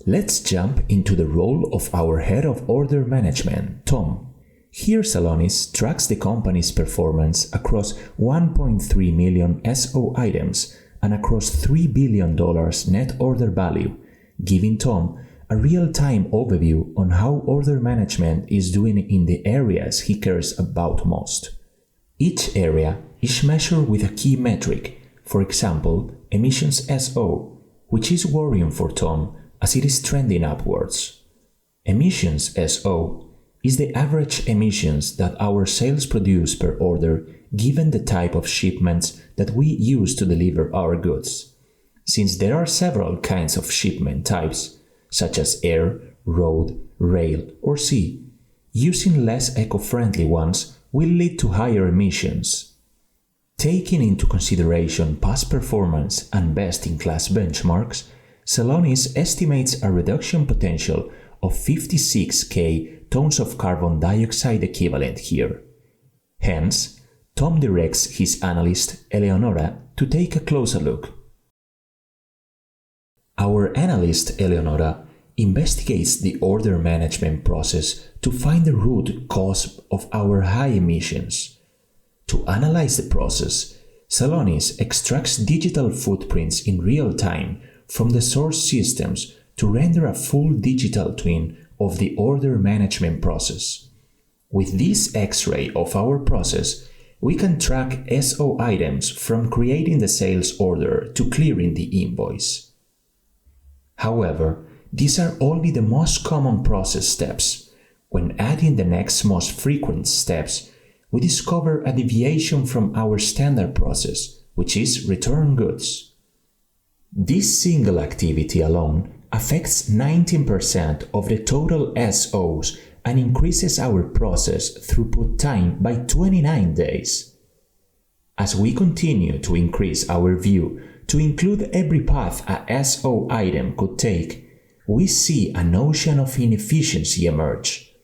Let's jump into the role of our head of order management, Tom. Here Celonis tracks the company's performance across 1.3 million SO items and across $3 billion net order value, giving Tom a real-time overview on how order management is doing in the areas he cares about most. Each area is measured with a key metric, for example, emissions SO, which is worrying for Tom as it is trending upwards. Emissions SO is the average emissions that our sales produce per order given the type of shipments that we use to deliver our goods. Since there are several kinds of shipment types, such as air, road, rail, or sea, using less eco-friendly ones will lead to higher emissions. Taking into consideration past performance and best-in-class benchmarks, Celonis estimates a reduction potential of 56,000 tons of carbon dioxide equivalent here. Hence, Tom directs his analyst, Eleonora, to take a closer look. Our analyst, Eleonora, investigates the order management process to find the root cause of our high emissions. To analyze the process, Celonis extracts digital footprints in real time from the source systems to render a full digital twin of the order management process. With this X-ray of our process, we can track SO items from creating the sales order to clearing the invoice. However, these are only the most common process steps. When adding the next most frequent steps, we discover a deviation from our standard process, which is return goods. This single activity alone affects 19% of the total SOs and increases our process throughput time by 29 days. As we continue to increase our view to include every path a SO item could take, we see an ocean of inefficiency emerge.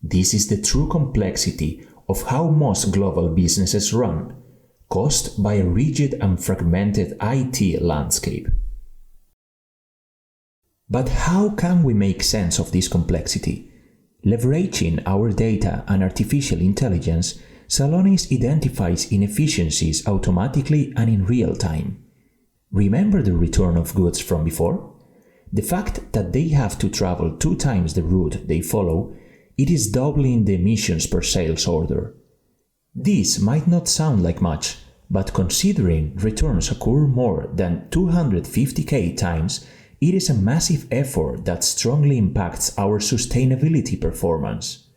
This is the true complexity of how most global businesses run, caused by a rigid and fragmented IT landscape. But how can we make sense of this complexity? Leveraging our data and artificial intelligence, Celonis identifies inefficiencies automatically and in real time. Remember the return of goods from before? The fact that they have to travel 2 times the route they follow, it is doubling the emissions per sales order. This might not sound like much, but considering returns occur more than 250,000 times, it is a massive effort that strongly impacts our sustainability performance.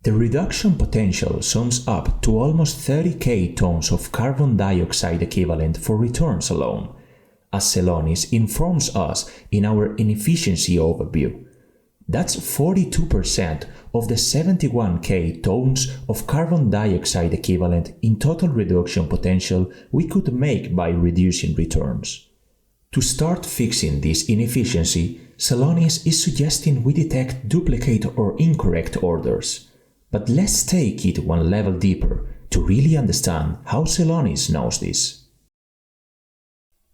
The reduction potential sums up to almost 30,000 tons of carbon dioxide equivalent for returns alone, as Celonis informs us in our inefficiency overview. That's 42% of the 71,000 tons of carbon dioxide equivalent in total reduction potential we could make by reducing returns. To start fixing this inefficiency, Celonis is suggesting we detect duplicate or incorrect orders. But let's take it one level deeper to really understand how Celonis knows this.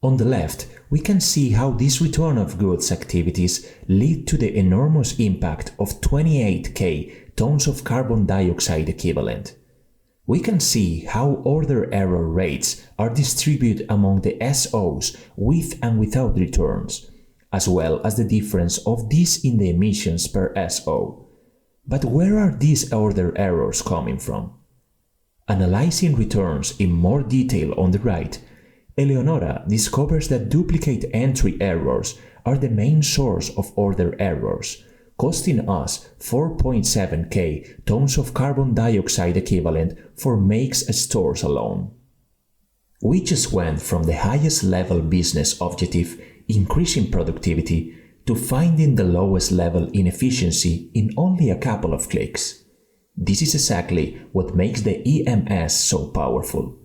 On the left, we can see how these return of goods activities lead to the enormous impact of 28,000 tons of carbon dioxide equivalent. We can see how order error rates are distributed among the SOs with and without returns, as well as the difference of these in the emissions per SO. But where are these order errors coming from? Analyzing returns in more detail on the right, Eleonora discovers that duplicate entry errors are the main source of order errors, costing us 4,700 tons of carbon dioxide equivalent for makes stores alone. We just went from the highest level business objective, increasing productivity, to finding the lowest level inefficiency in only a couple of clicks. This is exactly what makes the EMS so powerful.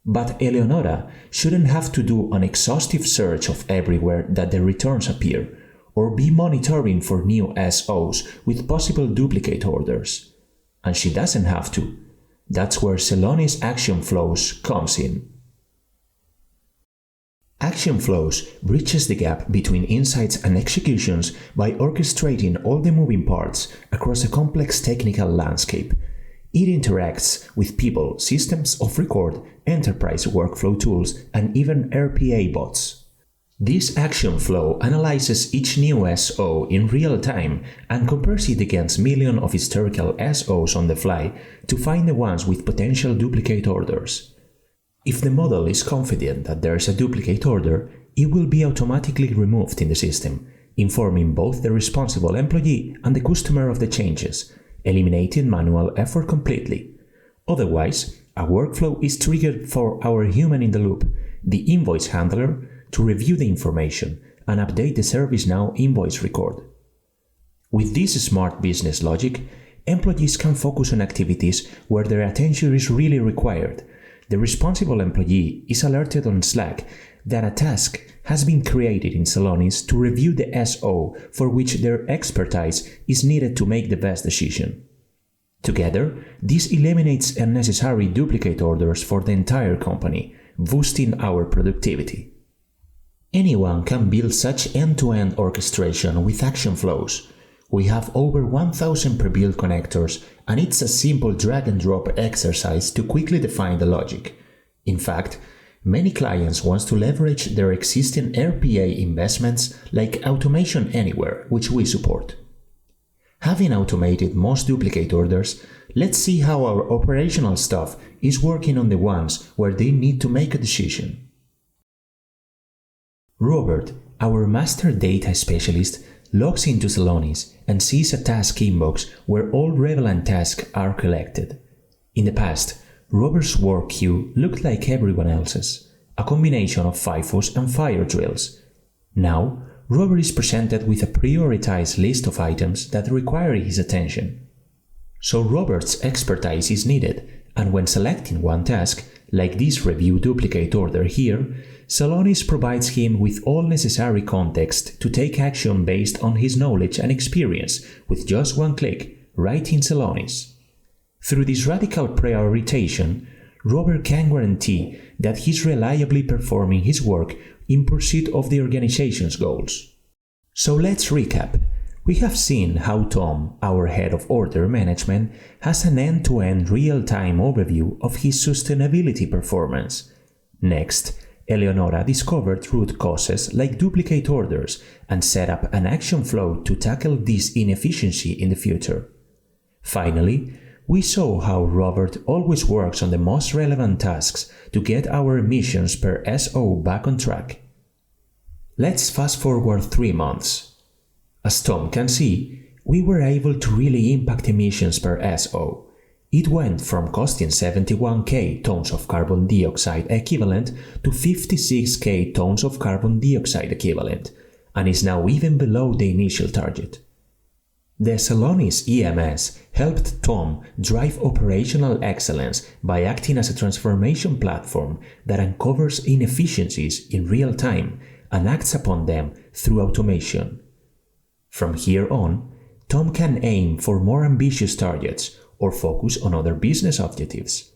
But Eleonora shouldn't have to do an exhaustive search of everywhere that the returns appear, or be monitoring for new SOs with possible duplicate orders. And she doesn't have to. That's where Celonis action flows comes in. Action Flows bridges the gap between insights and executions by orchestrating all the moving parts across a complex technical landscape. It interacts with people, systems of record, enterprise workflow tools, and even RPA bots. This action flow analyzes each new SO in real time and compares it against millions of historical SOs on the fly to find the ones with potential duplicate orders. If the model is confident that there is a duplicate order, it will be automatically removed in the system, informing both the responsible employee and the customer of the changes, eliminating manual effort completely. Otherwise, a workflow is triggered for our human in the loop, the invoice handler, to review the information and update the ServiceNow invoice record. With this smart business logic, employees can focus on activities where their attention is really required. The responsible employee is alerted on Slack that a task has been created in Celonis to review the SO for which their expertise is needed to make the best decision. Together, this eliminates unnecessary duplicate orders for the entire company, boosting our productivity. Anyone can build such end-to-end orchestration with action flows. We have over 1,000 pre-built connectors, and it's a simple drag-and-drop exercise to quickly define the logic. In fact, many clients want to leverage their existing RPA investments like Automation Anywhere, which we support. Having automated most duplicate orders, let's see how our operational staff is working on the ones where they need to make a decision. Robert, our master data specialist, logs into Celonis and sees a task inbox where all relevant tasks are collected. In the past, Robert's work queue looked like everyone else's, a combination of FIFOs and fire drills. Now, Robert is presented with a prioritized list of items that require his attention. So Robert's expertise is needed, and when selecting one task, like this review duplicate order here, Celonis provides him with all necessary context to take action based on his knowledge and experience with just one click, right in Celonis. Through this radical prioritization, Robert can guarantee that he's reliably performing his work in pursuit of the organization's goals. So let's recap. We have seen how Tom, our head of order management, has an end-to-end real-time overview of his sustainability performance. Next, Eleonora discovered root causes like duplicate orders and set up an action flow to tackle this inefficiency in the future. Finally, we saw how Robert always works on the most relevant tasks to get our emissions per SO back on track. Let's fast forward 3 months. As Tom can see, we were able to really impact emissions per SO. It went from costing 71k tons of carbon dioxide equivalent to 56k tons of carbon dioxide equivalent, and is now even below the initial target. The Celonis EMS helped Tom drive operational excellence by acting as a transformation platform that uncovers inefficiencies in real time and acts upon them through automation. From here on, Tom can aim for more ambitious targets or focus on other business objectives.